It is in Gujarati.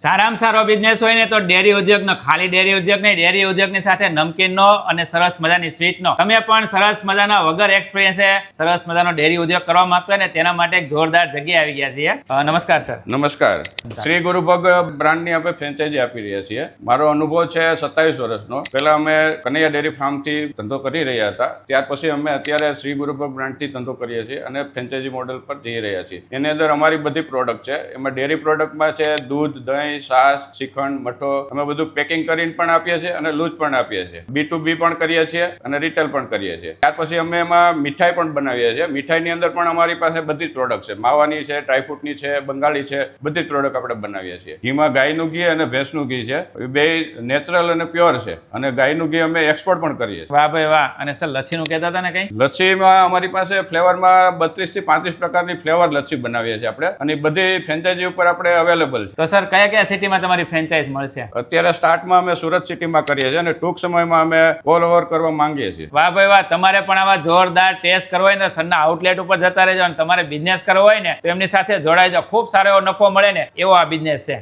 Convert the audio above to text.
સારામાં સારો બિઝનેસ હોય ને તો ડેરી ઉદ્યોગનો, ખાલી ડેરી ઉદ્યોગ નહીં, ડેરી ઉદ્યોગની સાથે નમકીનનો અને સરસ મજાની સ્વીટનો. તમે પણ સરસ મજાના વગર એક્સપિરિયન્સે સરસ મજાનો ડેરી ઉદ્યોગ કરવા માંગતો હોય ને તેના માટે એક જોરદાર જગ્યા આવી ગયા છીએ. નમસ્કાર સર. નમસ્કાર. શ્રી ગુરુભગ બ્રાન્ડની આપણે ફ્રેન્ચાઇઝી આપી રહ્યા છીએ. મારો અનુભવ છે 27 વર્ષનો. પહેલા અમે કનૈયા ડેરી ફાર્મથી ધંધો કરી રહ્યા હતા, ત્યાર પછી અમે અત્યારે શ્રી ગુરુભગ બ્રાન્ડથી ધંધો કરીએ છીએ અને ફ્રેન્ચાઇઝી મોડેલ પર જઈ રહ્યા છીએ. એની અંદર અમારી બધી પ્રોડક્ટ છે. એમાં ડેરી પ્રોડક્ટમાં છે દૂધ, દહીં, છાશ, શ્રીખંડ, મઠો. અમે બધું પેકિંગ કરીને પણ આપીએ છીએ અને લૂઝ પણ આપીએ છીએ. B2B પણ કરીએ છીએ અને રિટેલ પણ કરીએ છીએ. ત્યાર પછી અમે એમાં મીઠાઈ પણ બનાવીએ છીએ. મીઠાઈની અંદર પણ અમારી પાસે બધી જ પ્રોડક્ટ છે. માવાની છે, ડ્રાયફ્રૂટની છે, બંગાળી છે, બધી જ પ્રોડક્ટ આપણે બનાવીએ છીએ. ઘીમાં ગાયનું ઘી અને ભેંસનું ઘી છે, બે નેચરલ અને પ્યોર છે. અને ગાયનું ઘી અમે એક્સપોર્ટ પણ કરીએ છીએ. વાહ ભાઈ વાહ. અને સર લચ્છીનું કહેતા હતા ને કઈ? લચ્છીમાં અમારી પાસે ફ્લેવરમાં 32 થી 35 પ્રકારની ફ્લેવર લચ્છી બનાવીએ છીએ આપણે, અને બધી ફ્રેન્ચાઇઝી ઉપર આપણે અવેલેબલ છે. તો સર કયા કયા સિટીમાં તમારી ફ્રેન્ચાઇઝ મળશે? અત્યારે સ્ટાર્ટમાં અમે સુરત સિટીમાં કરીએ છીએ અને ટૂંક સમયમાં અમે ઓલ ઓવર કરવા માંગીએ છીએ. વાહ ભાઈ વાહ. તમારે પણ આવા જોરદાર ટેસ્ટ કરવો હોય ને સરના આઉટલેટ ઉપર જતા રહેજો, અને તમારે બિઝનેસ કરવો હોય ને તો એમની સાથે જોડાઈ જાઓ. ખૂબ સારો એવો નફો મળે ને એવો આ બિઝનેસ છે.